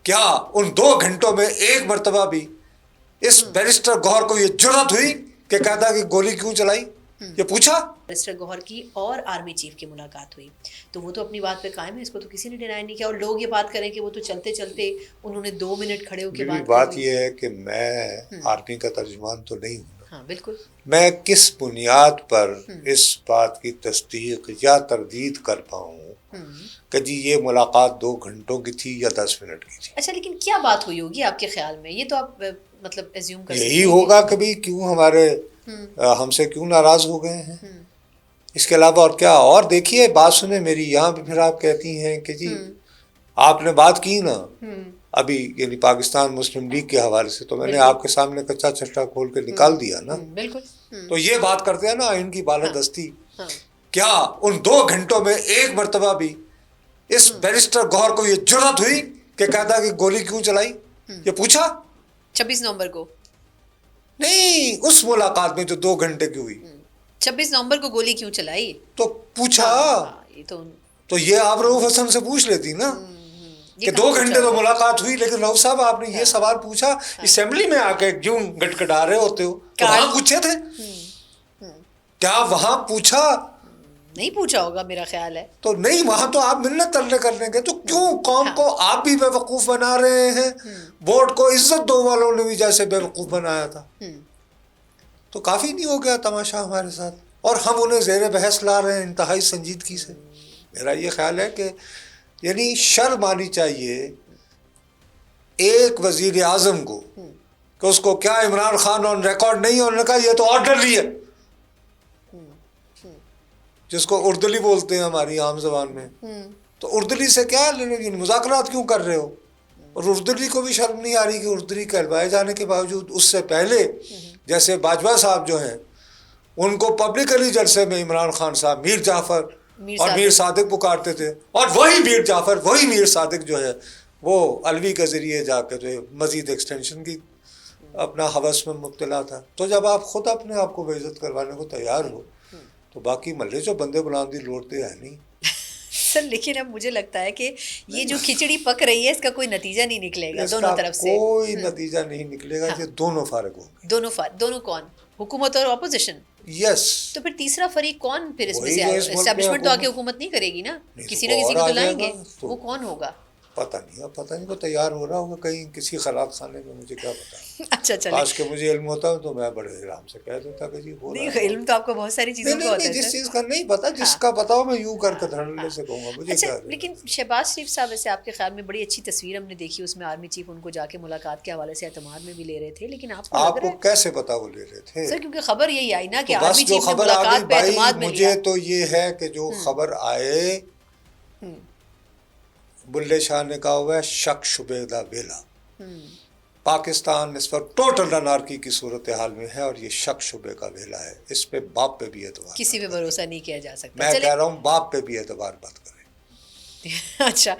کیا ان 2 گھنٹوں میں ایک مرتبہ بھی اس بیرسٹر گوہر کو یہ جرأت ہوئی کہ کہتا کہ گولی کیوں چلائی؟ یہ پوچھا؟ بیرسٹر گوہر کی اور آرمی چیف کی ملاقات ہوئی تو وہ تو اپنی بات پہ قائم ہے، اس کو تو کسی نے ڈینائی نہیں کیا، اور لوگ یہ بات کریں کہ وہ تو چلتے چلتے انہوں نے 2 منٹ کھڑے ہو کے بات یہ ہے کہ میں آرمی کا ترجمان تو نہیں ہوں، ہاں بالکل، میں کس بنیاد پر اس بات کی تصدیق یا تردید کر پاؤں کہ جی یہ ملاقات 2 گھنٹوں کی تھی یا 10 منٹ کی تھی؟ اچھا لیکن کیا بات ہوئی ہوگی آپ کے خیال میں؟ یہ تو آپ مطلب ایزیوم کر سکتے ہیں، یہی ہوگا کبھی کیوں ہمارے ہم سے کیوں ناراض ہو گئے ہیں، اس کے علاوہ اور کیا؟ اور دیکھیے بات سنیں میری، یہاں پہ پھر آپ کہتی ہیں کہ جی آپ نے بات کی نا ابھی یعنی پاکستان مسلم لیگ کے حوالے سے، تو میں نے آپ کے سامنے کچا چٹا کھول کے نکال دیا نا، بالکل، تو یہ بات کرتے ہیں نا ان کی بالادستی، کیا ان 2 گھنٹوں میں ایک مرتبہ بھی اس بیرسٹر گوہر کو یہ جرأت ہوئی کہ کہتا کہ گولی کیوں چلائی؟ یہ پوچھا؟ 26 نومبر کو نہیں، اس ملاقات میں جو 2 گھنٹے کی ہوئی 26 نومبر کو گولی کیوں چلائی تو پوچھا؟ یہ تو یہ آپ رؤوف حسن سے پوچھ لیتی نا کہ 2 گھنٹے تو ملاقات ہوئی، لیکن رؤوف صاحب آپ نے یہ سوال پوچھا اسمبلی میں آ کے کیوں گٹگٹا رہے ہوتے ہو؟ تو وہاں پوچھے تھے؟ کیا وہاں پوچھا؟ نہیں پوچھا ہوگا میرا خیال ہے، تو نہیں، وہاں تو آپ منت ترلے کر لیں گے، تو کیوں قوم کو آپ بھی بے وقوف بنا رہے ہیں؟ بورڈ کو عزت دو والوں نے بھی جیسے بے وقوف بنایا تھا، تو کافی نہیں ہو گیا تماشا ہمارے ساتھ؟ اور ہم انہیں زیر بحث لا رہے ہیں انتہائی سنجیدگی سے۔ میرا یہ خیال ہے کہ یعنی شرم آنی چاہیے ایک وزیر اعظم کو کہ اس کو کیا عمران خان آن ریکارڈ نہیں ہے، انہوں نے کہا یہ تو آرڈرلی ہے، جس کو اردلی بولتے ہیں ہماری عام زبان میں، تو اردلی سے کیا مذاکرات کیوں کر رہے ہو؟ اور اردلی کو بھی شرم نہیں آ رہی کہ اردلی کہلوائے جانے کے باوجود اس سے پہلے جیسے باجوہ صاحب جو ہیں ان کو پبلکلی جلسے میں عمران خان صاحب میر جعفر اور میر صادق پکارتے تھے، اور وہی میر جعفر وہی میر صادق جو ہے وہ الوی کے ذریعے جا کے جو مزید ایکسٹینشن کی اپنا ہوس میں مبتلا تھا۔ تو جب آپ خود اپنے آپ کو بے عزت کروانے کو تیار ہو تو باقی ملے جو بندے بلان دی لوٹتے ہیں نہیں سر، لیکن اب مجھے لگتا ہے کہ یہ جو کھچڑی پک رہی ہے اس کا کوئی نتیجہ نہیں نکلے گا دونوں طرف سے، کوئی نتیجہ نہیں نکلے گا، یہ دونوں فارغ ہوں گے، دونوں کون؟ حکومت اور اپوزیشن؟ یس۔ تو پھر تیسرا فریق کون پھر اس میں سے آئے؟ اسٹیبلشمنٹ تو آ کے حکومت نہیں کرے گی نا، کسی نہ کسی کو تو لائیں گے، وہ کون ہوگا؟ پتہ نہیں، اب پتہ نہیں، وہ تیار ہو رہا ہوگا کہیں کسی خراب خانے میں، مجھے کیا پتا۔ اچھا چلے، کاش کہ مجھے علم ہوتا تو میں بڑے آرام سے کہہ دیتا کہ جی ہو رہا ہے۔ علم تو آپ کو بہت ساری چیزوں کا ہوتا ہے، جس چیز کا نہیں پتا، جس کا پتا ہو میں یوں کر کے دھڑلے سے کہوں گا مجھے کیا۔ لیکن شہباز شریف صاحب ویسے آپ کے خیال میں بڑی اچھی تصویر ہم نے دیکھی، اس میں آرمی چیف ان کو جا کے ملاقات کے حوالے سے اعتماد میں بھی لے رہے تھے، لیکن آپ کو کیسے پتا وہ لے رہے تھے؟ سر کیونکہ خبر یہی آئی نا کہ بس آرمی جو چیف نے خبر آ گئی ملاقات پہ اعتماد میں لیا۔ مجھے تو یہ ہے کہ جو خبر آئے بلے شاہ نے کہا ہوا ہے شک شبے دا ویلا، پاکستان اس وقت ٹوٹل انارکی کی صورتحال میں ہے اور یہ شک شبے کا ویلا ہے، اس پہ باپ پہ بھی اعتبار، کسی پہ بھروسہ نہیں کیا جا سکتا۔ میں کہہ رہا ہوں باپ پہ بھی اعتبار مت کریں۔ اچھا